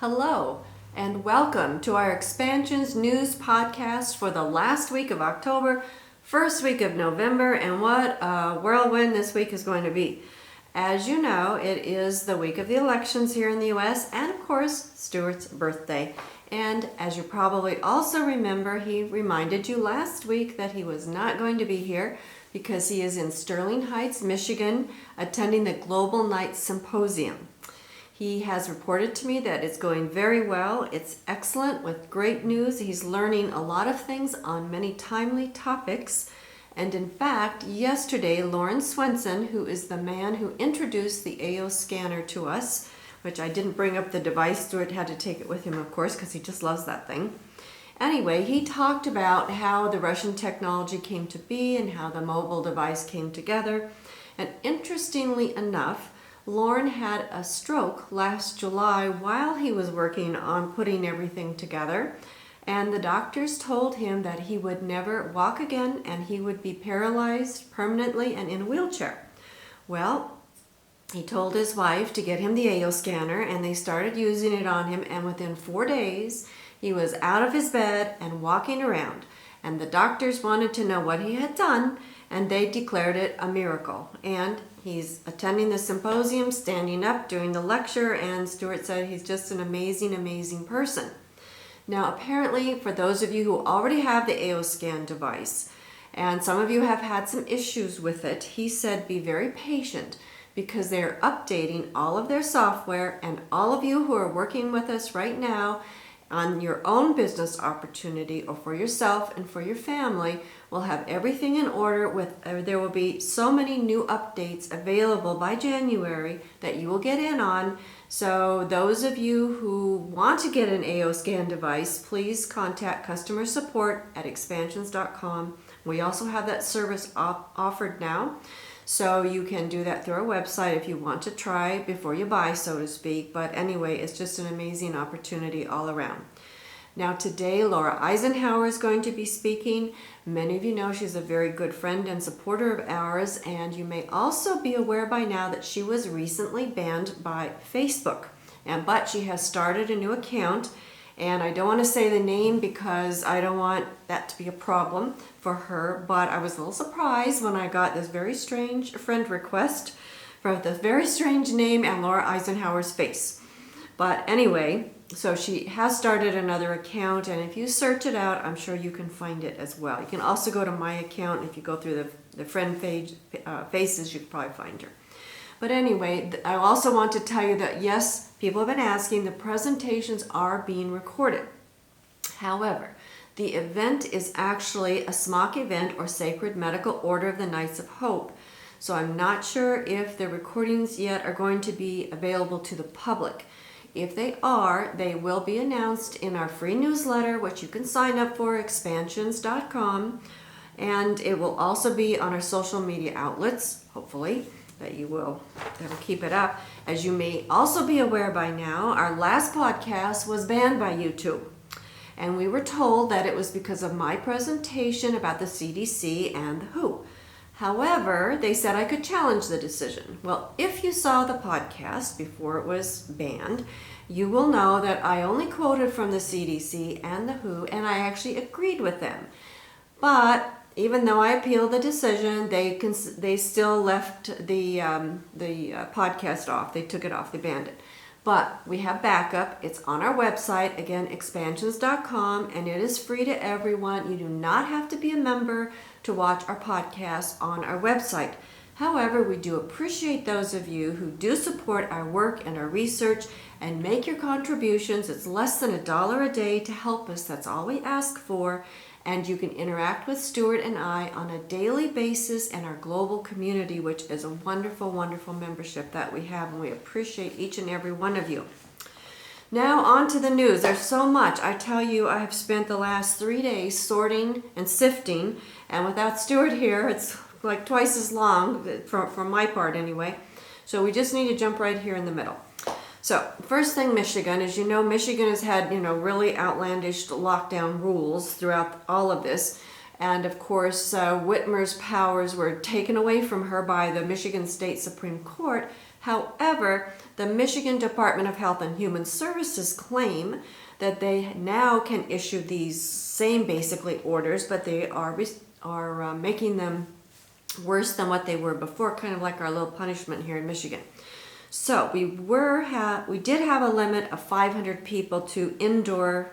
Hello, and welcome to our Expansions News podcast for the last week of October, first week of November, and what a whirlwind this week is going to be. As you know, it is the week of the elections here in the U.S., and of course, Stuart's birthday. And as you probably also remember, he reminded you last week that he was not going to be here because he is in Sterling Heights, Michigan, attending the Global Night Symposium. He has reported to me that it's going very well. It's excellent with great news. He's learning a lot of things on many timely topics. And in fact, yesterday, Lauren Swenson, who is the man who introduced the Aoscan to us, which I didn't bring up the device, Stuart had to take it with him, of course, because he just loves that thing. Anyway, he talked about how the Russian technology came to be and how the mobile device came together. And interestingly enough, Lauren had a stroke last July while he was working on putting everything together, and the doctors told him that he would never walk again and he would be paralyzed permanently and in a wheelchair. Well, he told his wife to get him the Aoscan, and they started using it on him, and within 4 days he was out of his bed and walking around, and the doctors wanted to know what he had done, and they declared it a miracle. And he's attending the symposium, standing up, doing the lecture, and Stuart said he's just an amazing, amazing person. Now, apparently, for those of you who already have the Aoscan device, and some of you have had some issues with it, he said be very patient because they're updating all of their software, and all of you who are working with us right now on your own business opportunity or for yourself and for your family will have everything in order. There will be so many new updates available by January that you will get in on. So those of you who want to get an Aoscan device, please contact customer support at expansions.com. We also have that service offered now. So you can do that through our website if you want to try before you buy, so to speak. But anyway, it's just an amazing opportunity all around. Now today, Laura Eisenhower is going to be speaking. Many of you know she's a very good friend and supporter of ours, and you may also be aware by now that she was recently banned by Facebook. But she has started a new account, and I don't want to say the name because I don't want that to be a problem for her, but I was a little surprised when I got this very strange friend request for this very strange name and Laura Eisenhower's face. But anyway, so she has started another account, and if you search it out, I'm sure you can find it as well. You can also go to my account, and if you go through the friend page, faces, you can probably find her. But anyway, I also want to tell you that yes, people have been asking, the presentations are being recorded. However, the event is actually a SMOC event or Sacred Medical Order of the Knights of Hope. So I'm not sure if the recordings yet are going to be available to the public. If they are, they will be announced in our free newsletter, which you can sign up for, expansions.com. And it will also be on our social media outlets, hopefully, that will keep it up. As you may also be aware by now, our last podcast was banned by YouTube. And we were told that it was because of my presentation about the CDC and the WHO. However, they said I could challenge the decision. Well, if you saw the podcast before it was banned, you will know that I only quoted from the CDC and the WHO, and I actually agreed with them. But even though I appealed the decision, they still left the podcast off. They took it off. They banned it. But we have backup. It's on our website, again, expansions.com, and it is free to everyone. You do not have to be a member to watch our podcast on our website. However, we do appreciate those of you who do support our work and our research and make your contributions. It's less than $1 a day to help us. That's all we ask for. And you can interact with Stuart and I on a daily basis in our global community, which is a wonderful, wonderful membership that we have, and we appreciate each and every one of you. Now on to the news. There's so much. I tell you, I have spent the last 3 days sorting and sifting, and without Stuart here, it's like twice as long, from my part anyway. So we just need to jump right here in the middle. So first thing, Michigan. As you know, Michigan has had, really outlandish lockdown rules throughout all of this. And of course, Whitmer's powers were taken away from her by the Michigan State Supreme Court. However, the Michigan Department of Health and Human Services claim that they now can issue these same basically orders, but they are making them worse than what they were before, kind of like our little punishment here in Michigan. So we did have a limit of 500 people to indoor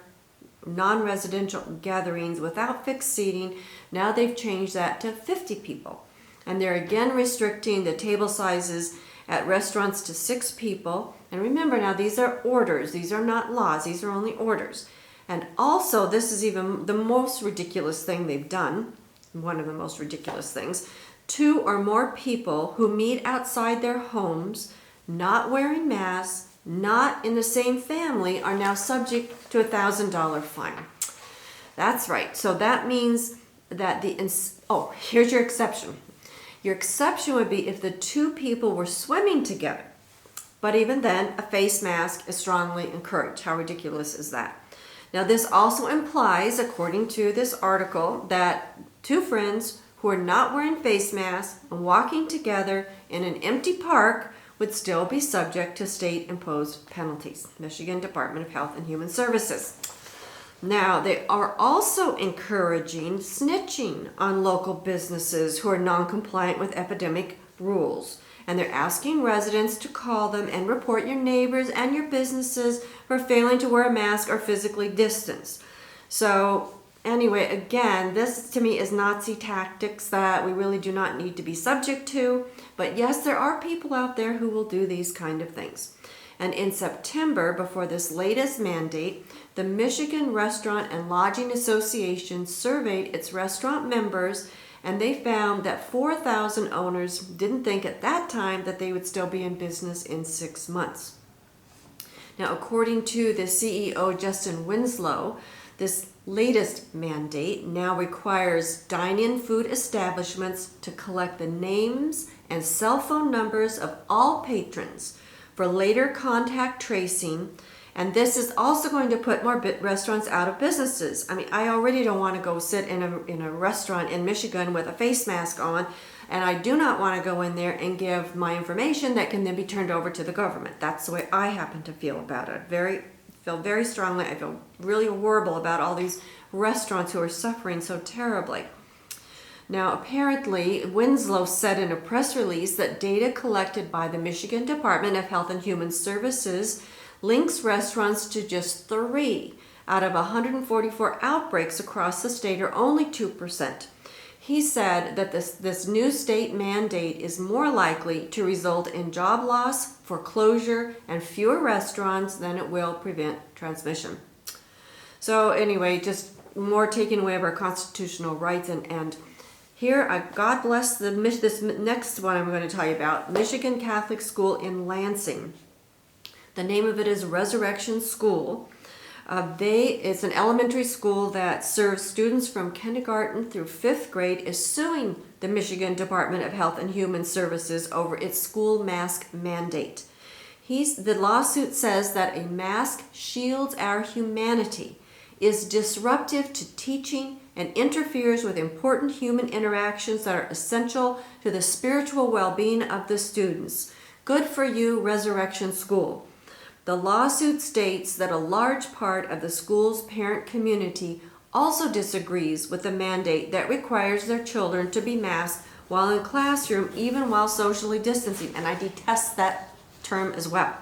non-residential gatherings without fixed seating. Now they've changed that to 50 people. And they're again restricting the table sizes at restaurants to 6 people. And remember now, these are orders. These are not laws. These are only orders. And also, this is even the most ridiculous thing they've done, one of the most ridiculous things. 2 or more people who meet outside their homes, not wearing masks, not in the same family, are now subject to a $1,000 fine. That's right. So that means that here's your exception. Your exception would be if the 2 people were swimming together. But even then, a face mask is strongly encouraged. How ridiculous is that? Now, this also implies, according to this article, that 2 friends who are not wearing face masks and walking together in an empty park would still be subject to state-imposed penalties. Michigan Department of Health and Human Services. Now, they are also encouraging snitching on local businesses who are non-compliant with epidemic rules. And they're asking residents to call them and report your neighbors and your businesses for failing to wear a mask or physically distance. So anyway, again, this to me is Nazi tactics that we really do not need to be subject to. But yes, there are people out there who will do these kind of things. And in September, before this latest mandate, the Michigan Restaurant and Lodging Association surveyed its restaurant members, and they found that 4,000 owners didn't think at that time that they would still be in business in 6 months. Now, according to the CEO, Justin Winslow, this latest mandate now requires dine-in food establishments to collect the names and cell phone numbers of all patrons for later contact tracing, and this is also going to put more restaurants out of businesses. I mean, I already don't want to go sit in a restaurant in Michigan with a face mask on, and I do not want to go in there and give my information that can then be turned over to the government. That's the way I happen to feel about it. Feel very strongly. I feel really horrible about all these restaurants who are suffering so terribly. Now, apparently, Winslow said in a press release that data collected by the Michigan Department of Health and Human Services links restaurants to just 3 out of 144 outbreaks across the state, or only 2%. He said that this new state mandate is more likely to result in job loss, foreclosure, and fewer restaurants than it will prevent transmission. So anyway, just more taking away of our constitutional rights. And here, God bless this next one I'm going to tell you about, Michigan Catholic School in Lansing. The name of it is Resurrection School. It's an elementary school that serves students from kindergarten through 5th grade, is suing the Michigan Department of Health and Human Services over its school mask mandate. The lawsuit says that a mask shields our humanity, is disruptive to teaching, and interferes with important human interactions that are essential to the spiritual well-being of the students. Good for you, Resurrection School. The lawsuit states that a large part of the school's parent community also disagrees with the mandate that requires their children to be masked while in classroom, even while socially distancing, and I detest that term as well.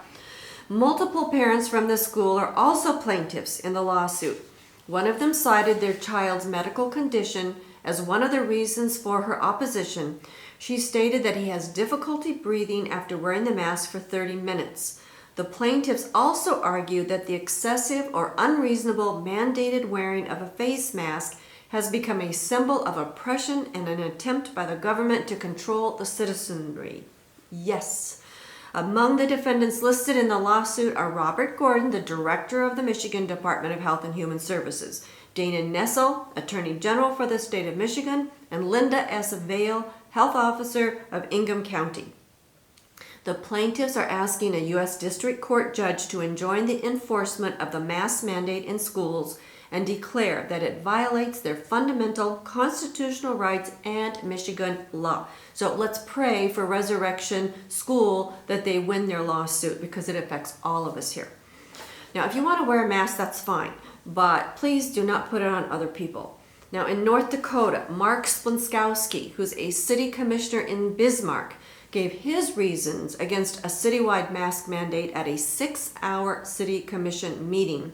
Multiple parents from the school are also plaintiffs in the lawsuit. One of them cited their child's medical condition as one of the reasons for her opposition. She stated that he has difficulty breathing after wearing the mask for 30 minutes. The plaintiffs also argued that the excessive or unreasonable mandated wearing of a face mask has become a symbol of oppression and an attempt by the government to control the citizenry. Yes. Among the defendants listed in the lawsuit are Robert Gordon, the director of the Michigan Department of Health and Human Services, Dana Nessel, Attorney General for the state of Michigan, and Linda S. Vail, Health Officer of Ingham County. The plaintiffs are asking a U.S. District Court judge to enjoin the enforcement of the mask mandate in schools and declare that it violates their fundamental constitutional rights and Michigan law. So let's pray for Resurrection School that they win their lawsuit, because it affects all of us here. Now, if you want to wear a mask, that's fine, but please do not put it on other people. Now, in North Dakota, Mark Splinskowski, who's a city commissioner in Bismarck, gave his reasons against a citywide mask mandate at a 6-hour city commission meeting.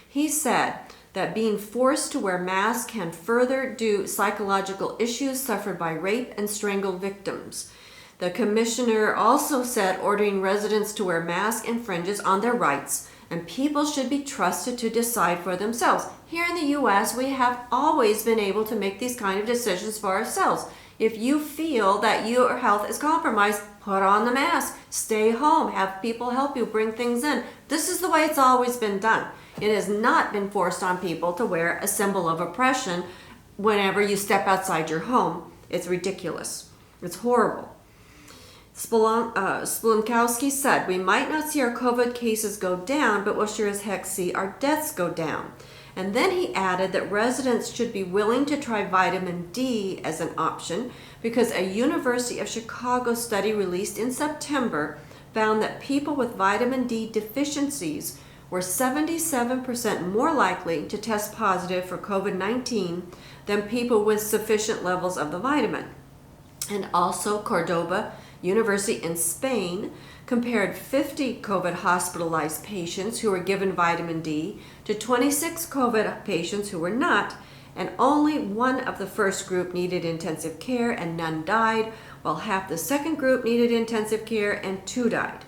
He said that being forced to wear masks can further do psychological issues suffered by rape and strangle victims. The commissioner also said ordering residents to wear masks infringes on their rights, and people should be trusted to decide for themselves. Here in the U.S., we have always been able to make these kind of decisions for ourselves. If you feel that your health is compromised, put on the mask, stay home, have people help you bring things in. This is the way it's always been done. It has not been forced on people to wear a symbol of oppression whenever you step outside your home. It's ridiculous. It's horrible. Splunkowski said, "We might not see our COVID cases go down, but we'll sure as heck see our deaths go down." And then he added that residents should be willing to try vitamin D as an option, because a University of Chicago study released in September found that people with vitamin D deficiencies were 77% more likely to test positive for COVID-19 than people with sufficient levels of the vitamin. And also Cordoba University in Spain compared 50 COVID hospitalized patients who were given vitamin D to 26 COVID patients who were not, and only one of the first group needed intensive care and none died, while half the second group needed intensive care and 2 died.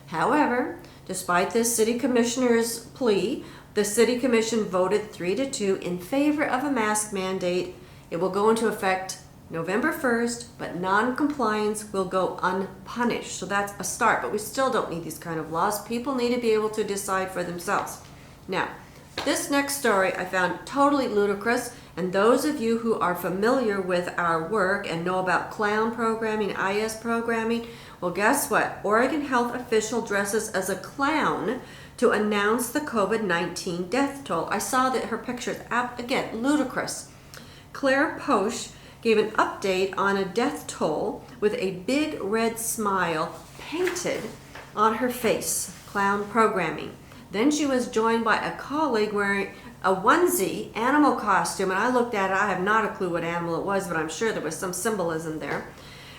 However, despite this city commissioner's plea, the city commission voted 3-2 in favor of a mask mandate. It will go into effect November 1st, but non-compliance will go unpunished. So that's a start, but we still don't need these kind of laws. People need to be able to decide for themselves. Now, this next story I found totally ludicrous, and those of you who are familiar with our work and know about clown programming, IS programming, well, guess what? Oregon health official dresses as a clown to announce the COVID-19 death toll. I saw that her picture is, again, ludicrous. Claire Posh gave an update on a death toll with a big red smile painted on her face. Clown programming. Then she was joined by a colleague wearing a onesie animal costume, and I looked at it. I have not a clue what animal it was, but I'm sure there was some symbolism there.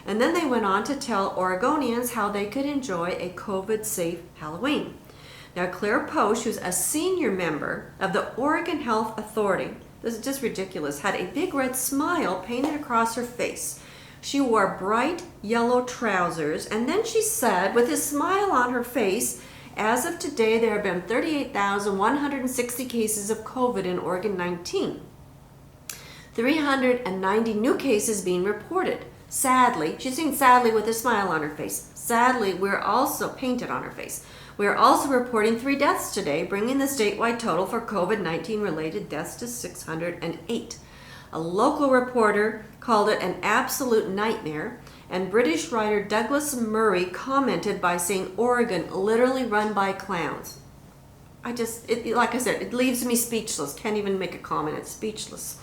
And then they went on to tell Oregonians how they could enjoy a COVID-safe Halloween. Now, Claire Posh, who's a senior member of the Oregon Health Authority, this is just ridiculous, had a big red smile painted across her face. She wore bright yellow trousers, and then she said, with a smile on her face, as of today, there have been 38,160 cases of COVID in Oregon 19. 390 new cases being reported. Sadly, she's saying sadly with a smile on her face. Sadly, we're also painted on her face. We are also reporting 3 deaths today, bringing the statewide total for COVID-19 related deaths to 608. A local reporter called it an absolute nightmare, and British writer Douglas Murray commented by saying Oregon literally run by clowns. Like I said, it leaves me speechless. Can't even make a comment. It's speechless.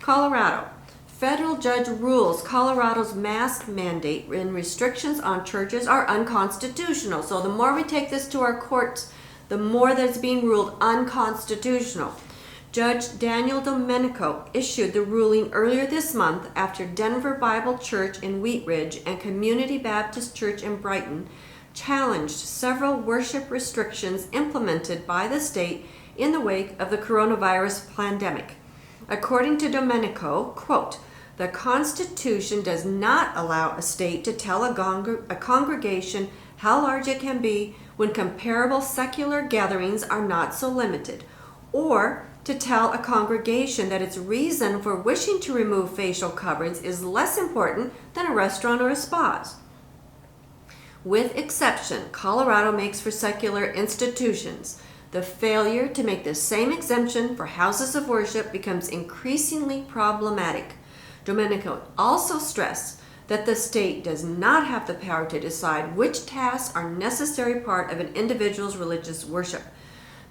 Colorado. Federal judge rules Colorado's mask mandate and restrictions on churches are unconstitutional. So the more we take this to our courts, the more that it's being ruled unconstitutional. Judge Daniel Domenico issued the ruling earlier this month after Denver Bible Church in Wheat Ridge and Community Baptist Church in Brighton challenged several worship restrictions implemented by the state in the wake of the coronavirus pandemic. According to Domenico, quote, "The Constitution does not allow a state to tell a congregation how large it can be when comparable secular gatherings are not so limited, or to tell a congregation that its reason for wishing to remove facial coverings is less important than a restaurant or a spa's. With exception, Colorado makes for secular institutions. The failure to make the same exemption for houses of worship becomes increasingly problematic." Domenico also stressed that the state does not have the power to decide which tasks are necessary part of an individual's religious worship.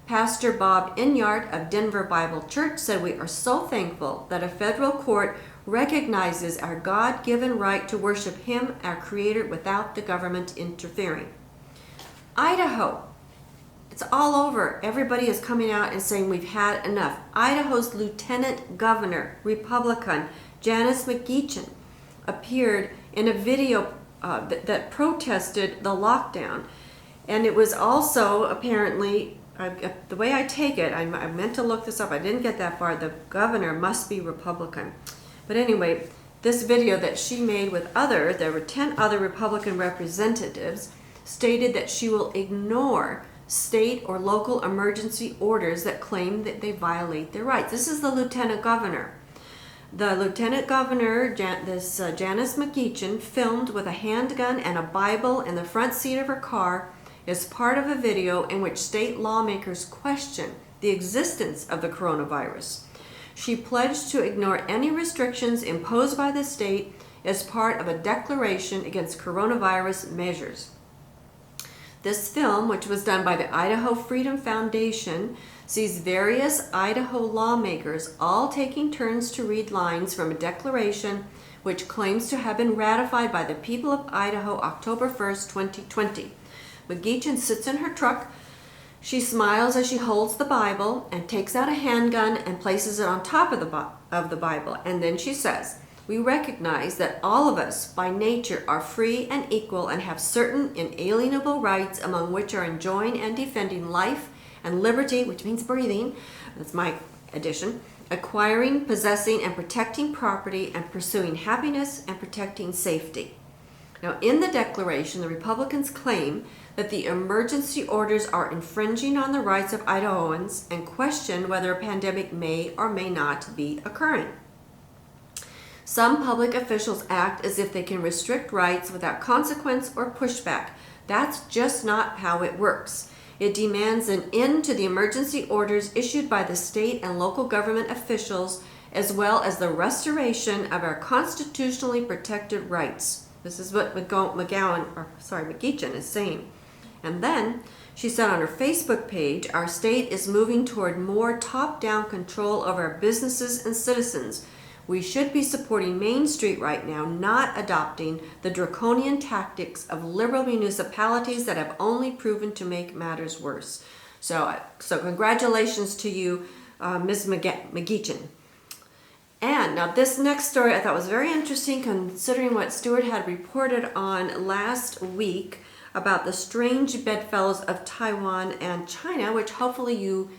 Pastor Bob Inyart of Denver Bible Church said, "We are so thankful that a federal court recognizes our God-given right to worship Him, our Creator, without the government interfering." Idaho. It's all over. Everybody is coming out and saying we've had enough. Idaho's Lieutenant Governor, Republican, Janice McGeachin, appeared in a video that protested the lockdown. And it was also apparently, the way I take it, I meant to look this up, I didn't get that far, the governor must be Republican. But anyway, this video that she made with there were 10 other Republican representatives, stated that she will ignore state or local emergency orders that claim that they violate their rights. This is the lieutenant governor. The lieutenant governor, Janice McGeachin, filmed with a handgun and a Bible in the front seat of her car as part of a video in which state lawmakers question the existence of the coronavirus. She pledged to ignore any restrictions imposed by the state as part of a declaration against coronavirus measures. This film, which was done by the Idaho Freedom Foundation, sees various Idaho lawmakers all taking turns to read lines from a declaration which claims to have been ratified by the people of Idaho October 1st, 2020. McGeachin sits in her truck. She smiles as she holds the Bible and takes out a handgun and places it on top of the Bible. And then she says, "We recognize that all of us, by nature, are free and equal and have certain inalienable rights, among which are enjoying and defending life and liberty," which means breathing, that's my addition, "acquiring, possessing, and protecting property, and pursuing happiness and protecting safety." Now, in the declaration, the Republicans claim that the emergency orders are infringing on the rights of Idahoans and question whether a pandemic may or may not be occurring. Some public officials act as if they can restrict rights without consequence or pushback. That's just not how it works. It demands an end to the emergency orders issued by the state and local government officials, as well as the restoration of our constitutionally protected rights. This is what McGeachin is saying. And then she said on her Facebook page, "Our state is moving toward more top-down control over our businesses and citizens. We should be supporting Main Street right now, not adopting the draconian tactics of liberal municipalities that have only proven to make matters worse." So congratulations to you, Ms. McGeachin. And now this next story I thought was very interesting, considering what Stuart had reported on last week about the strange bedfellows of Taiwan and China, which hopefully you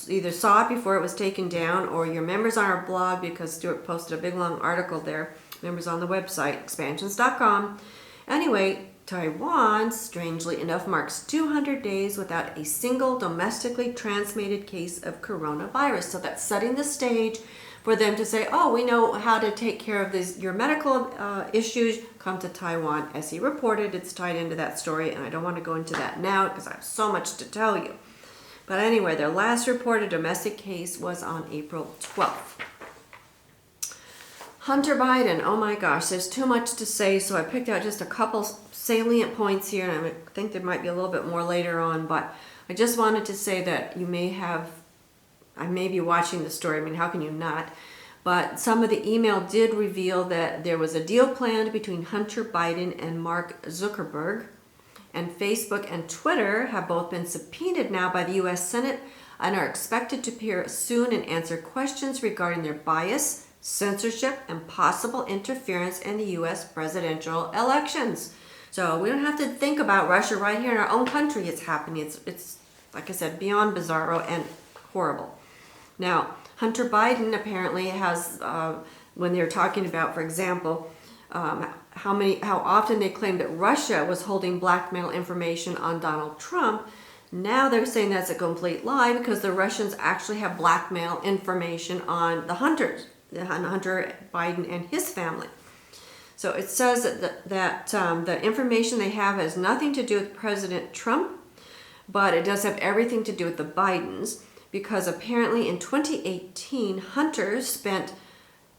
either saw it before it was taken down, or you're members on our blog, because Stuart posted a big long article there. Members on the website, expansions.com. Anyway, Taiwan, strangely enough, marks 200 days without a single domestically transmitted case of coronavirus. So that's setting the stage for them to say, "Oh, we know how to take care of your medical issues. Come to Taiwan." As he reported, it's tied into that story, and I don't want to go into that now because I have so much to tell you. But anyway, their last reported domestic case was on April 12th. Hunter Biden, oh my gosh, there's too much to say, so I picked out just a couple salient points here, and I think there might be a little bit more later on, but I just wanted to say that I may be watching the story, I mean, how can you not? But some of the email did reveal that there was a deal planned between Hunter Biden and Mark Zuckerberg, and Facebook and Twitter have both been subpoenaed now by the U.S. Senate and are expected to appear soon and answer questions regarding their bias, censorship, and possible interference in the U.S. presidential elections. So we don't have to think about Russia right here in our own country. It's happening. It's like I said, beyond bizarro and horrible. Now, Hunter Biden apparently has, when they're talking about, for example, how often they claimed that Russia was holding blackmail information on Donald Trump. Now they're saying that's a complete lie, because the Russians actually have blackmail information on Hunter Biden and his family. So it says that the information they have has nothing to do with President Trump, but it does have everything to do with the Bidens, because apparently in 2018, Hunter spent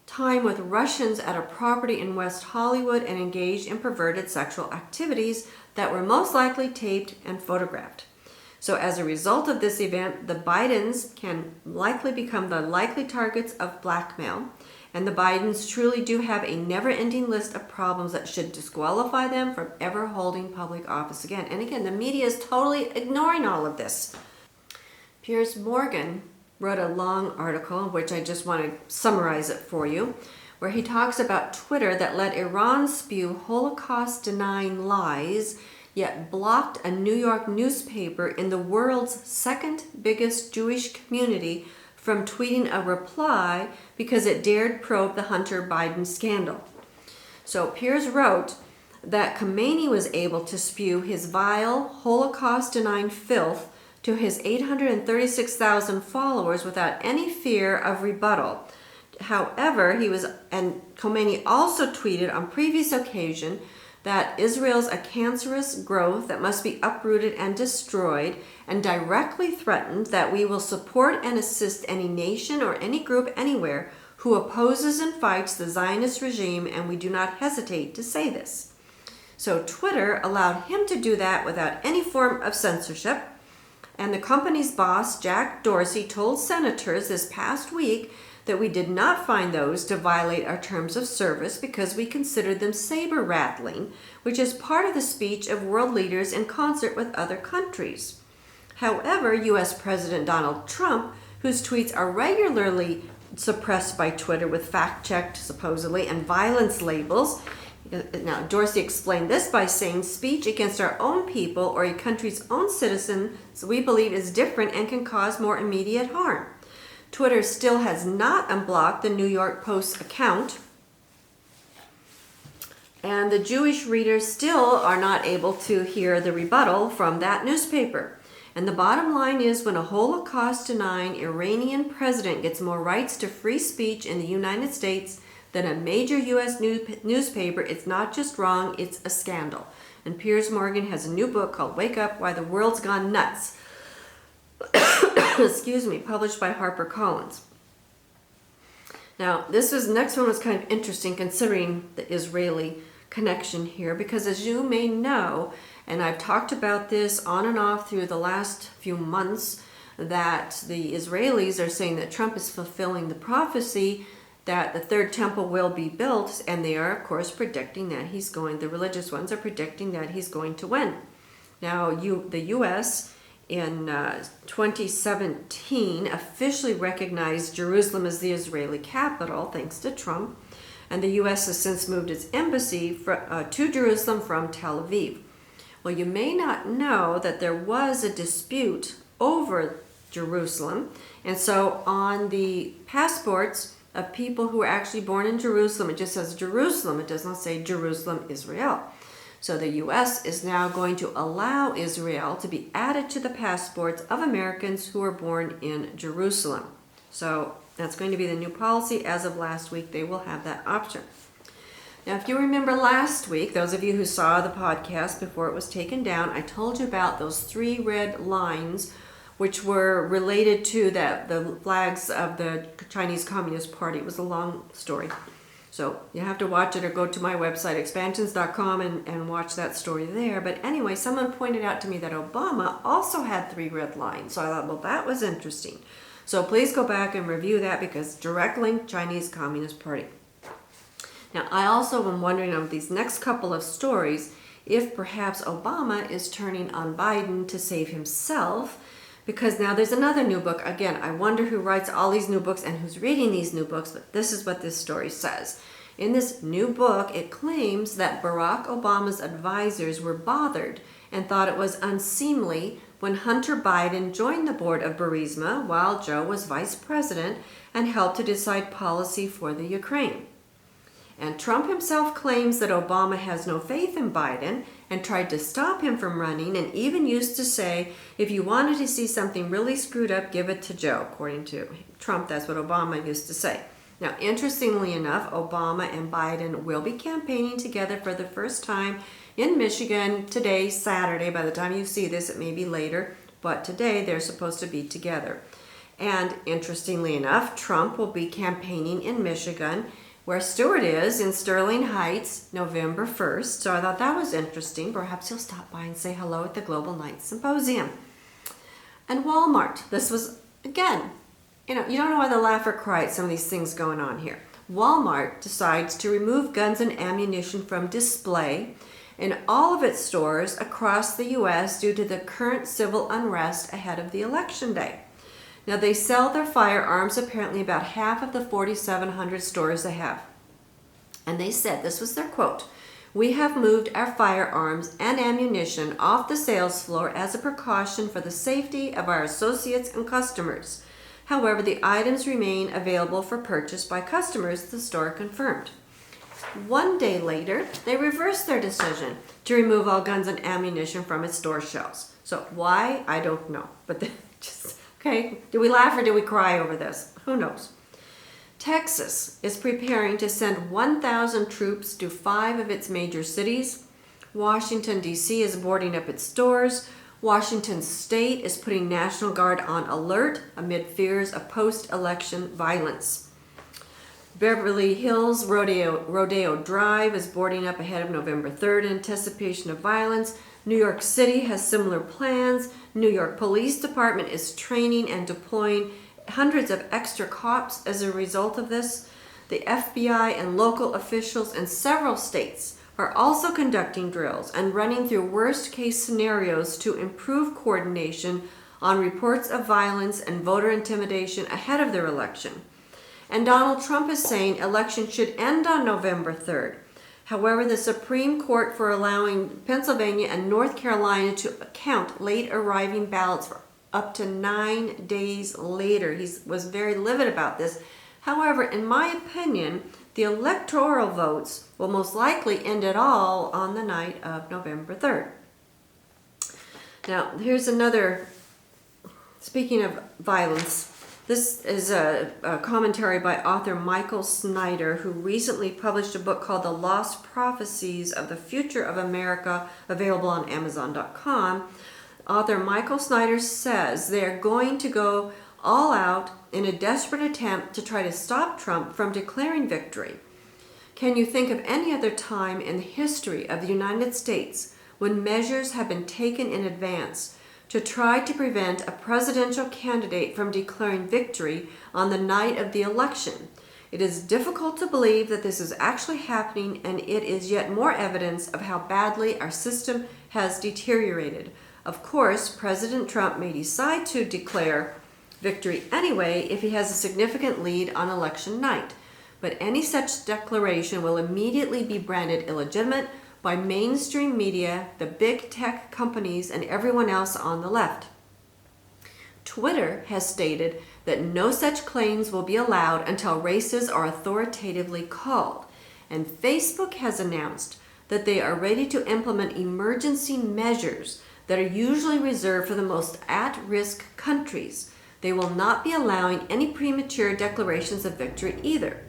time with Russians at a property in West Hollywood and engaged in perverted sexual activities that were most likely taped and photographed. So as a result of this event, the Bidens can likely become the likely targets of blackmail. And the Bidens truly do have a never-ending list of problems that should disqualify them from ever holding public office again. And again, the media is totally ignoring all of this. Piers Morgan wrote a long article, which I just want to summarize it for you, where he talks about Twitter that let Iran spew Holocaust-denying lies, yet blocked a New York newspaper in the world's second biggest Jewish community from tweeting a reply because it dared probe the Hunter Biden scandal. So Piers wrote that Khomeini was able to spew his vile, Holocaust-denying filth to his 836,000 followers without any fear of rebuttal. However, Khomeini also tweeted on previous occasion that Israel's a cancerous growth that must be uprooted and destroyed, and directly threatened that we will support and assist any nation or any group anywhere who opposes and fights the Zionist regime, and we do not hesitate to say this. So Twitter allowed him to do that without any form of censorship, and the company's boss, Jack Dorsey, told senators this past week that we did not find those to violate our terms of service because we considered them saber-rattling, which is part of the speech of world leaders in concert with other countries. However, U.S. President Donald Trump, whose tweets are regularly suppressed by Twitter with fact-checked, supposedly, and violence labels. Now, Dorsey explained this by saying speech against our own people or a country's own citizens we believe is different and can cause more immediate harm. Twitter still has not unblocked the New York Post account, and the Jewish readers still are not able to hear the rebuttal from that newspaper. And the bottom line is, when a Holocaust-denying Iranian president gets more rights to free speech in the United States than a major U.S. newspaper, it's not just wrong, it's a scandal. And Piers Morgan has a new book called Wake Up, Why the World's Gone Nuts. Excuse me, published by HarperCollins. Now, next one was kind of interesting considering the Israeli connection here, because as you may know, and I've talked about this on and off through the last few months, that the Israelis are saying that Trump is fulfilling the prophecy that the third temple will be built, and they are, of course, predicting that the religious ones are predicting that he's going to win. Now, the U.S. in 2017 officially recognized Jerusalem as the Israeli capital, thanks to Trump, and the U.S. has since moved its embassy to Jerusalem from Tel Aviv. Well, you may not know that there was a dispute over Jerusalem, and so on the passports of people who are actually born in Jerusalem, it just says Jerusalem, it does not say Jerusalem, Israel. So the U.S. is now going to allow Israel to be added to the passports of Americans who are born in Jerusalem. So that's going to be the new policy. As of last week, they will have that option. Now, if you remember last week, those of you who saw the podcast before it was taken down, I told you about those 3 red lines which were related to the flags of the Chinese Communist Party. It was a long story. So you have to watch it or go to my website, expansions.com, and watch that story there. But anyway, someone pointed out to me that Obama also had 3 red lines. So I thought, well, that was interesting. So please go back and review that, because direct link, Chinese Communist Party. Now, I also am wondering of these next couple of stories, if perhaps Obama is turning on Biden to save himself, because now there's another new book. Again, I wonder who writes all these new books and who's reading these new books, but this is what this story says. In this new book, it claims that Barack Obama's advisors were bothered and thought it was unseemly when Hunter Biden joined the board of Burisma while Joe was vice president and helped to decide policy for the Ukraine. And Trump himself claims that Obama has no faith in Biden and tried to stop him from running, and even used to say, if you wanted to see something really screwed up, give it to Joe. According to Trump, that's what Obama used to say. Now, interestingly enough, Obama and Biden will be campaigning together for the first time in Michigan today, Saturday. By the time you see this, it may be later, but today they're supposed to be together. And interestingly enough, Trump will be campaigning in Michigan, where Stewart is, in Sterling Heights, November 1st. So I thought that was interesting. Perhaps he'll stop by and say hello at the Global Night Symposium. And Walmart. This was, again, you don't know whether to laugh or cry at some of these things going on here. Walmart decides to remove guns and ammunition from display in all of its stores across the U.S. due to the current civil unrest ahead of the election day. Now, they sell their firearms apparently about half of the 4,700 stores they have. And they said, this was their quote, "We have moved our firearms and ammunition off the sales floor as a precaution for the safety of our associates and customers. However, the items remain available for purchase by customers," the store confirmed. One day later, they reversed their decision to remove all guns and ammunition from its store shelves. So why? I don't know. But just, okay, do we laugh or do we cry over this? Who knows? Texas is preparing to send 1,000 troops to 5 of its major cities. Washington, D.C. is boarding up its stores. Washington State is putting National Guard on alert amid fears of post-election violence. Beverly Hills Rodeo Drive is boarding up ahead of November 3rd in anticipation of violence. New York City has similar plans. New York Police Department is training and deploying hundreds of extra cops as a result of this. The FBI and local officials in several states are also conducting drills and running through worst-case scenarios to improve coordination on reports of violence and voter intimidation ahead of their election. And Donald Trump is saying elections should end on November 3rd. However, the Supreme Court for allowing Pennsylvania and North Carolina to count late arriving ballots for up to 9 days later. He was very livid about this. However, in my opinion, the electoral votes will most likely end it all on the night of November 3rd. Now, here's another, speaking of violence, this is a commentary by author Michael Snyder, who recently published a book called The Lost Prophecies of the Future of America, available on Amazon.com. Author Michael Snyder says they're going to go all out in a desperate attempt to try to stop Trump from declaring victory. Can you think of any other time in the history of the United States when measures have been taken in advance to try to prevent a presidential candidate from declaring victory on the night of the election? It is difficult to believe that this is actually happening, and it is yet more evidence of how badly our system has deteriorated. Of course, President Trump may decide to declare victory anyway if he has a significant lead on election night, but any such declaration will immediately be branded illegitimate by mainstream media, the big tech companies, and everyone else on the left. Twitter has stated that no such claims will be allowed until races are authoritatively called, and Facebook has announced that they are ready to implement emergency measures that are usually reserved for the most at-risk countries. They will not be allowing any premature declarations of victory either.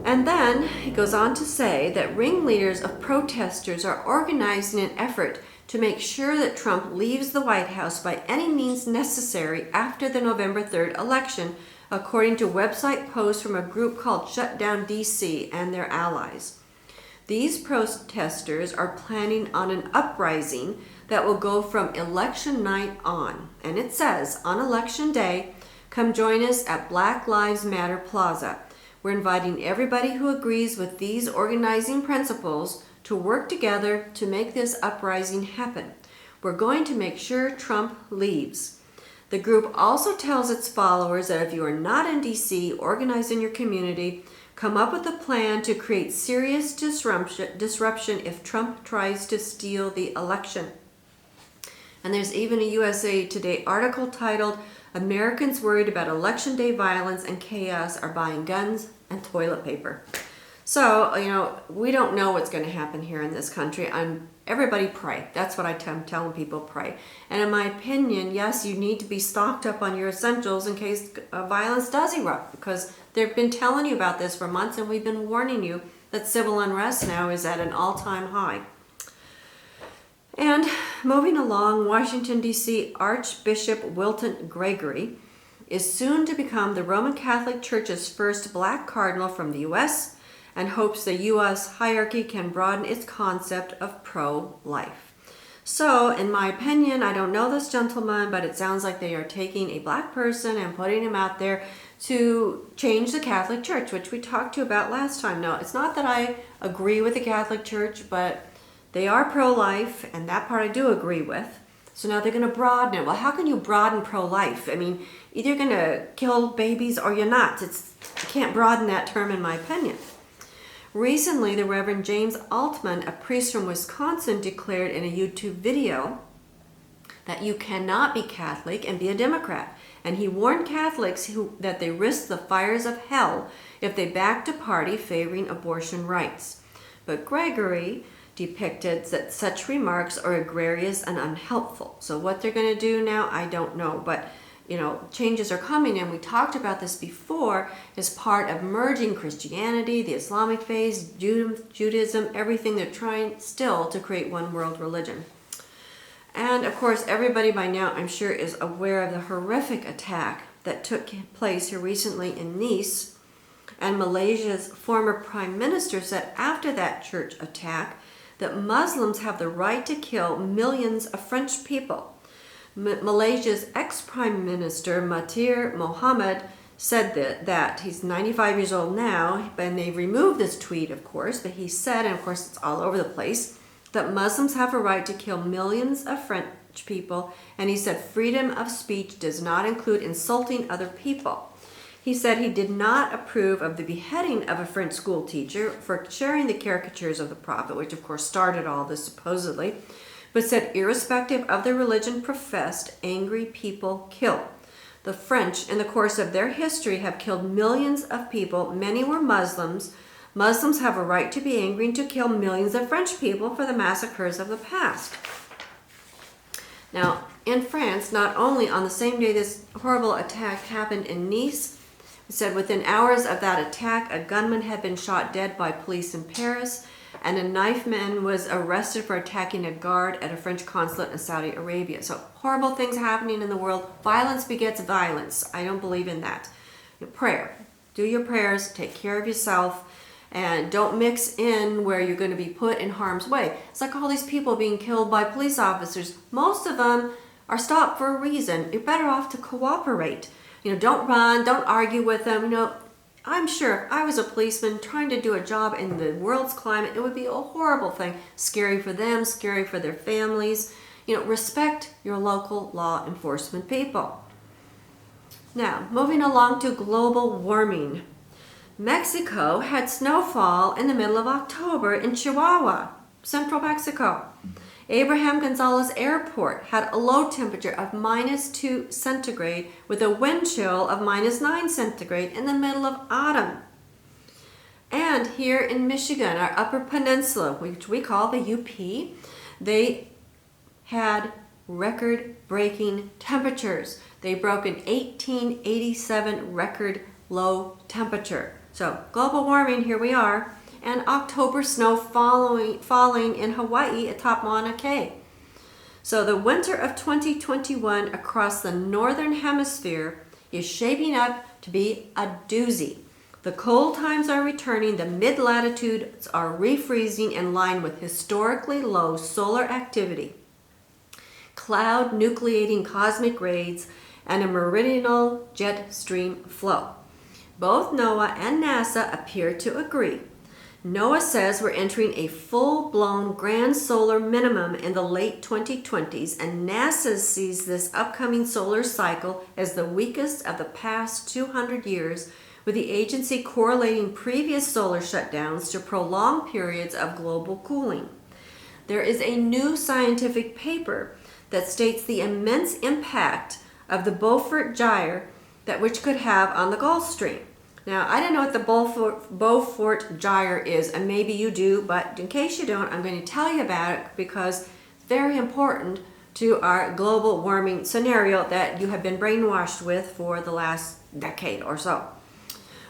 And then he goes on to say that ringleaders of protesters are organizing an effort to make sure that Trump leaves the White House by any means necessary after the November 3rd election, according to website posts from a group called Shut Down DC and their allies. These protesters are planning on an uprising that will go from election night on. And it says, on election day, come join us at Black Lives Matter Plaza. We're inviting everybody who agrees with these organizing principles to work together to make this uprising happen. We're going to make sure Trump leaves. The group also tells its followers that if you are not in DC, organize in your community, come up with a plan to create serious disruption if Trump tries to steal the election. And there's even a USA Today article titled, "Americans worried about election day violence and chaos are buying guns and toilet paper." So, we don't know what's going to happen here in this country. Everybody pray. That's what I'm telling people, pray. And in my opinion, yes, you need to be stocked up on your essentials in case violence does erupt, because they've been telling you about this for months, and we've been warning you that civil unrest now is at an all-time high. And moving along, Washington, D.C. Archbishop Wilton Gregory is soon to become the Roman Catholic Church's first black cardinal from the U.S., and hopes the U.S. hierarchy can broaden its concept of pro-life. So, in my opinion, I don't know this gentleman, but it sounds like they are taking a black person and putting him out there to change the Catholic Church, which we talked to about last time. Now, it's not that I agree with the Catholic Church, but they are pro-life, and that part I do agree with. So now they're going to broaden it. Well, how can you broaden pro-life? I mean, either you're going to kill babies or you're not. You can't broaden that term, in my opinion. Recently, the Reverend James Altman, a priest from Wisconsin, declared in a YouTube video that you cannot be Catholic and be a Democrat. And he warned Catholics that they risk the fires of hell if they backed a party favoring abortion rights. But Gregory depicted that such remarks are egregious and unhelpful. So what they're going to do now, I don't know. But changes are coming, and we talked about this before, as part of merging Christianity, the Islamic faith, Judaism, everything. They're trying still to create one world religion. And of course, everybody by now, I'm sure, is aware of the horrific attack that took place here recently in Nice. And Malaysia's former prime minister said after that church attack that Muslims have the right to kill millions of French people. Malaysia's ex-prime minister Mahathir Mohamad said that he's 95 years old now, and they removed this tweet, of course, but he said, and of course it's all over the place, that Muslims have a right to kill millions of French people, and he said freedom of speech does not include insulting other people. He said he did not approve of the beheading of a French school teacher for sharing the caricatures of the Prophet, which of course started all this supposedly, but said irrespective of the religion professed, angry people kill. The French, in the course of their history, have killed millions of people. Many were Muslims. Muslims have a right to be angry and to kill millions of French people for the massacres of the past. Now, in France, not only on the same day this horrible attack happened in Nice, it said within hours of that attack, a gunman had been shot dead by police in Paris, and a knife man was arrested for attacking a guard at a French consulate in Saudi Arabia. So horrible things happening in the world. Violence begets violence. I don't believe in that. Prayer. Do your prayers. Take care of yourself. And don't mix in where you're going to be put in harm's way. It's like all these people being killed by police officers. Most of them are stopped for a reason. You're better off to cooperate. Don't run. Don't argue with them. I'm sure if I was a policeman trying to do a job in the world's climate, it would be a horrible thing. Scary for them, scary for their families. Respect your local law enforcement people. Now, moving along to global warming. Mexico had snowfall in the middle of October in Chihuahua, central Mexico. Abraham Gonzalez Airport had a low temperature of -2 centigrade with a wind chill of -9 centigrade in the middle of autumn. And here in Michigan, our Upper Peninsula, which we call the UP, they had record-breaking temperatures. They broke an 1887 record low temperature. So global warming, here we are. And October snow falling in Hawaii atop Mauna Kea. So the winter of 2021 across the northern hemisphere is shaping up to be a doozy. The cold times are returning, the mid-latitudes are refreezing in line with historically low solar activity, cloud nucleating cosmic rays, and a meridional jet stream flow. Both NOAA and NASA appear to agree. NOAA says we're entering a full-blown grand solar minimum in the late 2020s, and NASA sees this upcoming solar cycle as the weakest of the past 200 years, with the agency correlating previous solar shutdowns to prolonged periods of global cooling. There is a new scientific paper that states the immense impact of the Beaufort Gyre which could have on the Gulf Stream. Now, I don't know what the Beaufort Gyre is, and maybe you do, but in case you don't, I'm going to tell you about it because it's very important to our global warming scenario that you have been brainwashed with for the last decade or so.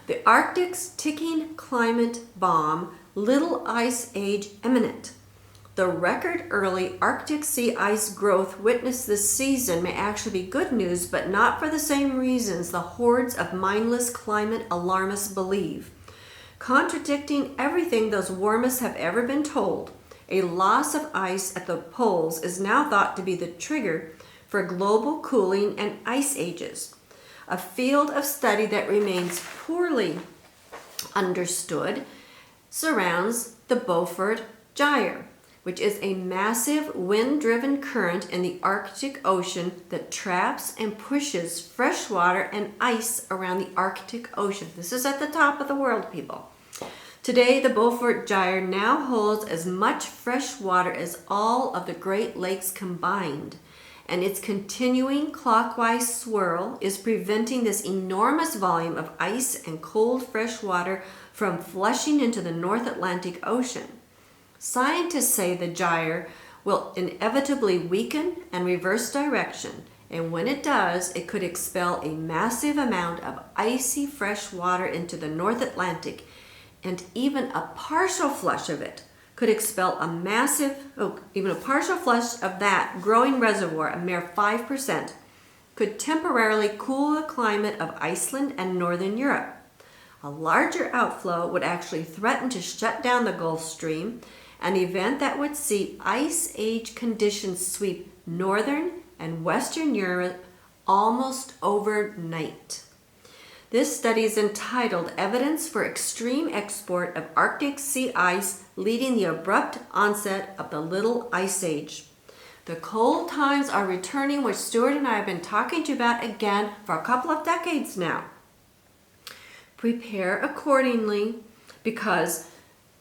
The Arctic's ticking climate bomb, Little Ice Age imminent. The record early Arctic sea ice growth witnessed this season may actually be good news, but not for the same reasons the hordes of mindless climate alarmists believe. Contradicting everything those warmists have ever been told, a loss of ice at the poles is now thought to be the trigger for global cooling and ice ages, a field of study that remains poorly understood. Surrounds the Beaufort Gyre, which is a massive wind-driven current in the Arctic Ocean that traps and pushes fresh water and ice around the Arctic Ocean. This is at the top of the world, people. Today, the Beaufort Gyre now holds as much fresh water as all of the Great Lakes combined, and its continuing clockwise swirl is preventing this enormous volume of ice and cold fresh water from flushing into the North Atlantic Ocean. Scientists say the gyre will inevitably weaken and reverse direction, and when it does, it could expel a massive amount of icy fresh water into the North Atlantic, and even a partial flush of it could expel even a partial flush of that growing reservoir, a mere 5%, could temporarily cool the climate of Iceland and Northern Europe. A larger outflow would actually threaten to shut down the Gulf Stream, an event that would see ice age conditions sweep northern and western Europe almost overnight. This study is entitled Evidence for Extreme Export of Arctic Sea Ice Leading the Abrupt Onset of the Little Ice Age. The cold times are returning, which Stuart and I have been talking to you about again for a couple of decades now. Prepare accordingly, because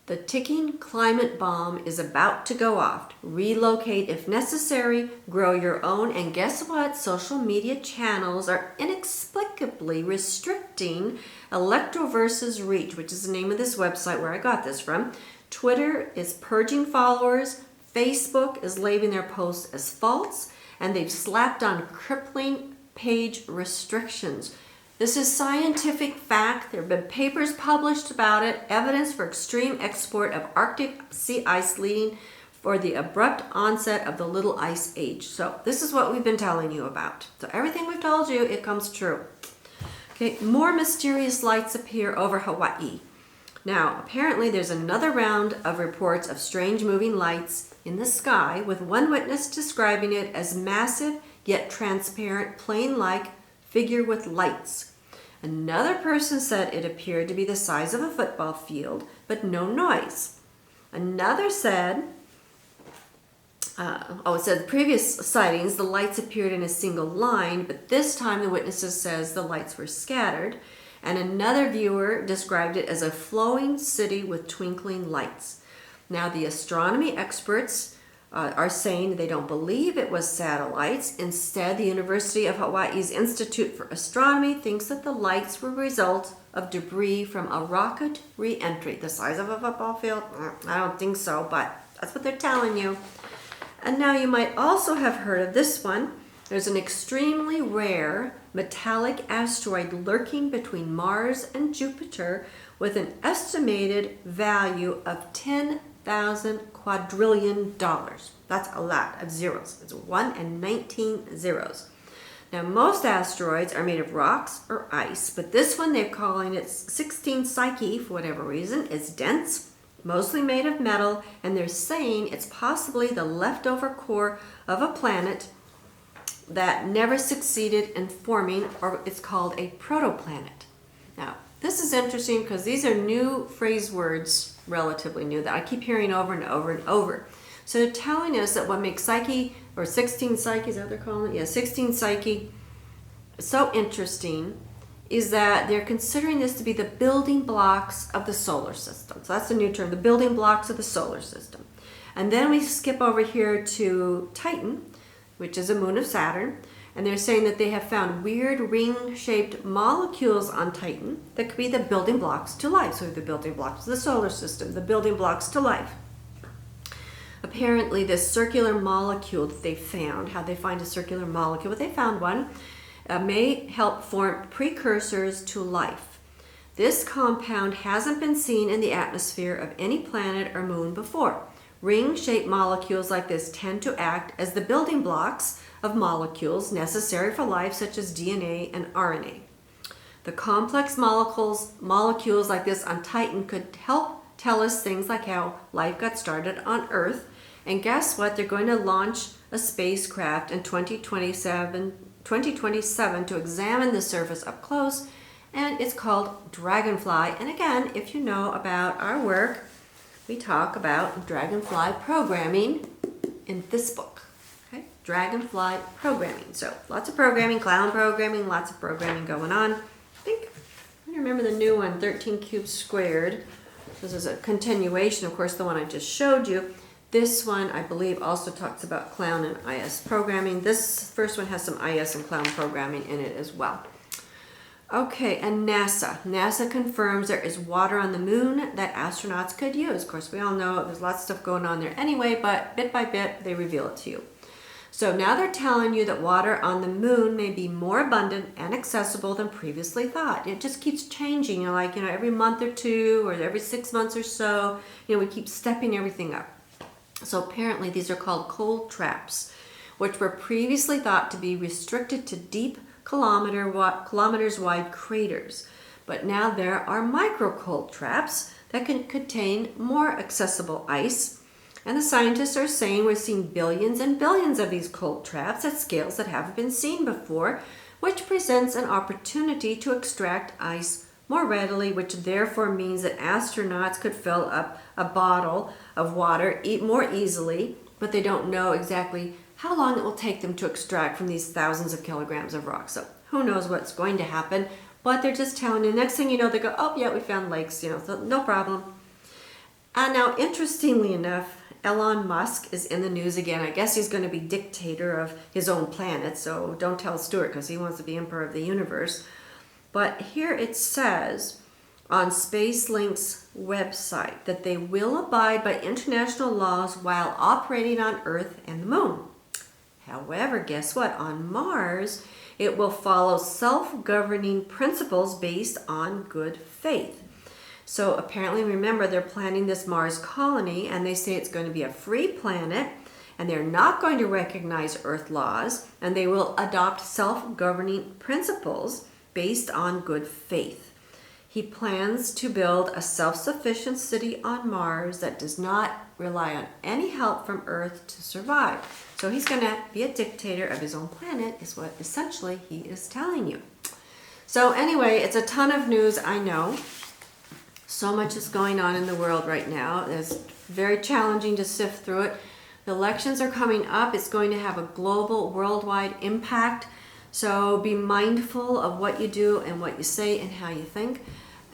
the ticking climate bomb is about to go off. Relocate if necessary, grow your own, and guess what? Social media channels are inexplicably restricting Electroverse's reach, which is the name of this website where I got this from. Twitter is purging followers, Facebook is labeling their posts as false, and they've slapped on crippling page restrictions. This is scientific fact. There have been papers published about it. Evidence for extreme export of Arctic sea ice leading for the abrupt onset of the Little Ice Age. So this is what we've been telling you about. So everything we've told you, it comes true. Okay, more mysterious lights appear over Hawaii. Now, apparently there's another round of reports of strange moving lights in the sky, with one witness describing it as massive yet transparent plane-like figure with lights. Another person said it appeared to be the size of a football field, but no noise. Another said, it said previous sightings, the lights appeared in a single line, but this time the witnesses says the lights were scattered. And another viewer described it as a flowing city with twinkling lights. Now, the astronomy experts are saying they don't believe it was satellites. Instead, the University of Hawaii's Institute for Astronomy thinks that the lights were a result of debris from a rocket re-entry. The size of a football field? I don't think so, but that's what they're telling you. And now you might also have heard of this one. There's an extremely rare metallic asteroid lurking between Mars and Jupiter with an estimated value of $10,000 quadrillion. That's a lot of zeros. It's 1 and 19 zeros. Now, most asteroids are made of rocks or ice, but this one, they're calling it 16 Psyche for whatever reason. It's dense, mostly made of metal, and they're saying it's possibly the leftover core of a planet that never succeeded in forming, or it's called a protoplanet. Now, this is interesting because these are new phrase words, relatively new, that I keep hearing over and over and over. So they're telling us that what makes Psyche, or 16 Psyche, is that what they're calling it? Yeah, 16 Psyche, so interesting, is that they're considering this to be the building blocks of the solar system. So that's a new term, the building blocks of the solar system. And then we skip over here to Titan, which is a moon of Saturn, and they're saying that they have found weird ring-shaped molecules on Titan that could be the building blocks to life. So the building blocks of the solar system, the building blocks to life. Apparently this circular molecule that they found, how they find a circular molecule, but they found one, may help form precursors to life. This compound hasn't been seen in the atmosphere of any planet or moon before. Ring-shaped molecules like this tend to act as the building blocks of molecules necessary for life, such as DNA and RNA. The complex molecules like this on Titan could help tell us things like how life got started on Earth. And guess what? They're going to launch a spacecraft in 2027 to examine the surface up close, and it's called Dragonfly. And again, if you know about our work, we talk about Dragonfly programming in this book. Okay, Dragonfly programming. So lots of programming, clown programming, lots of programming going on. I remember the new one, 13 cubes squared. This is a continuation, of course, the one I just showed you. This one, I believe, also talks about clown and IS programming. This first one has some IS and clown programming in it as well. Okay, and NASA. NASA confirms there is water on the moon that astronauts could use. Of course, we all know there's lots of stuff going on there anyway, but bit by bit, they reveal it to you. So now they're telling you that water on the moon may be more abundant and accessible than previously thought. It just keeps changing, every month or two or every 6 months or so, we keep stepping everything up. So apparently these are called cold traps, which were previously thought to be restricted to deep kilometers wide craters. But now there are micro cold traps that can contain more accessible ice. And the scientists are saying we're seeing billions and billions of these cold traps at scales that haven't been seen before, which presents an opportunity to extract ice more readily, which therefore means that astronauts could fill up a bottle of water more easily, but they don't know exactly how long it will take them to extract from these thousands of kilograms of rock. So who knows what's going to happen, but they're just telling you. Next thing you know, they go, oh yeah, we found lakes, so no problem. And now, interestingly enough, Elon Musk is in the news again. I guess he's going to be dictator of his own planet, so don't tell Stuart because he wants to be emperor of the universe. But here it says on SpaceLink's website that they will abide by international laws while operating on Earth and the Moon. However, guess what? On Mars, it will follow self-governing principles based on good faith. So apparently, remember, they're planning this Mars colony, and they say it's going to be a free planet, and they're not going to recognize Earth laws, and they will adopt self-governing principles based on good faith. He plans to build a self-sufficient city on Mars that does not rely on any help from Earth to survive. So he's going to be a dictator of his own planet, is what essentially he is telling you. So anyway, it's a ton of news, I know. So much is going on in the world right now. It's very challenging to sift through it. The elections are coming up. It's going to have a global, worldwide impact. So be mindful of what you do and what you say and how you think.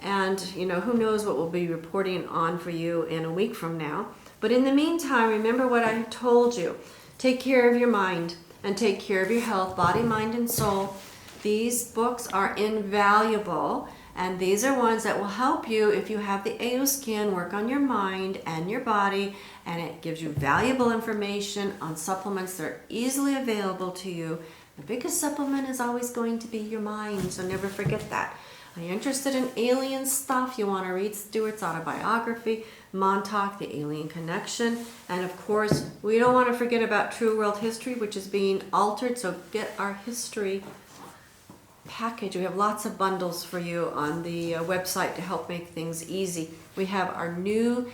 And, who knows what we'll be reporting on for you in a week from now. But in the meantime, remember what I told you. Take care of your mind and take care of your health, body, mind, and soul. These books are invaluable. And these are ones that will help you if you have the Aoscan work on your mind and your body, and it gives you valuable information on supplements that are easily available to you. The biggest supplement is always going to be your mind, so never forget that. Are you interested in alien stuff? You want to read Stuart's autobiography, Montauk, The Alien Connection, and of course, we don't want to forget about True World History, which is being altered, so get our history package. We have lots of bundles for you on the website to help make things easy. We have our new,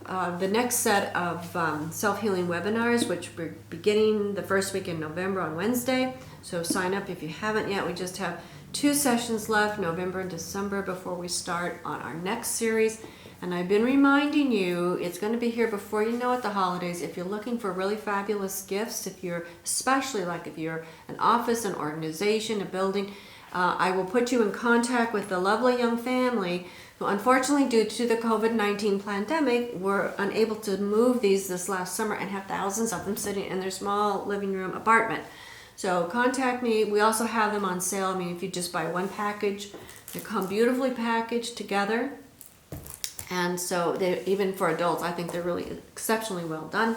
the next set of self-healing webinars, which we're beginning the first week in November on Wednesday. So sign up if you haven't yet. We just have 2 sessions left, November and December, before we start on our next series. And I've been reminding you, it's going to be here before you know it, the holidays. If you're looking for really fabulous gifts, especially if you're an office, an organization, a building, I will put you in contact with the lovely young family who, unfortunately, due to the COVID-19 pandemic, were unable to move these this last summer and have thousands of them sitting in their small living room apartment. So contact me. We also have them on sale. If you just buy one package, they come beautifully packaged together. And so even for adults, I think they're really exceptionally well done.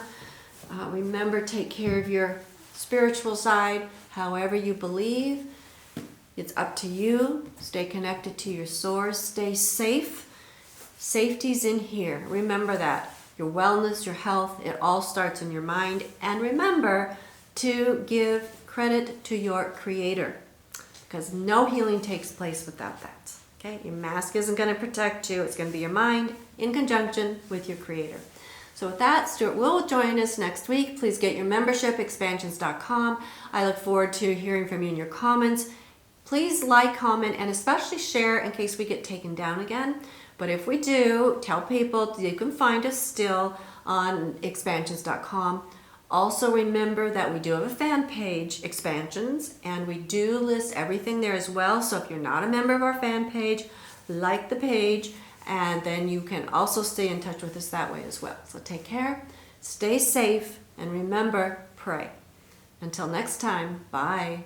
Remember, take care of your spiritual side, however you believe. It's up to you. Stay connected to your source. Stay safe. Safety's in here. Remember that. Your wellness, your health, it all starts in your mind. And remember to give credit to your Creator, because no healing takes place without that. Okay, your mask isn't going to protect you. It's going to be your mind in conjunction with your creator. So with that, Stuart will join us next week. Please get your membership, expansions.com. I look forward to hearing from you in your comments. Please like, comment, and especially share in case we get taken down again. But if we do, tell people you can find us still on expansions.com. Also remember that we do have a fan page, Expansions, and we do list everything there as well. So if you're not a member of our fan page, like the page, and then you can also stay in touch with us that way as well. So take care, stay safe, and remember, pray. Until next time, bye.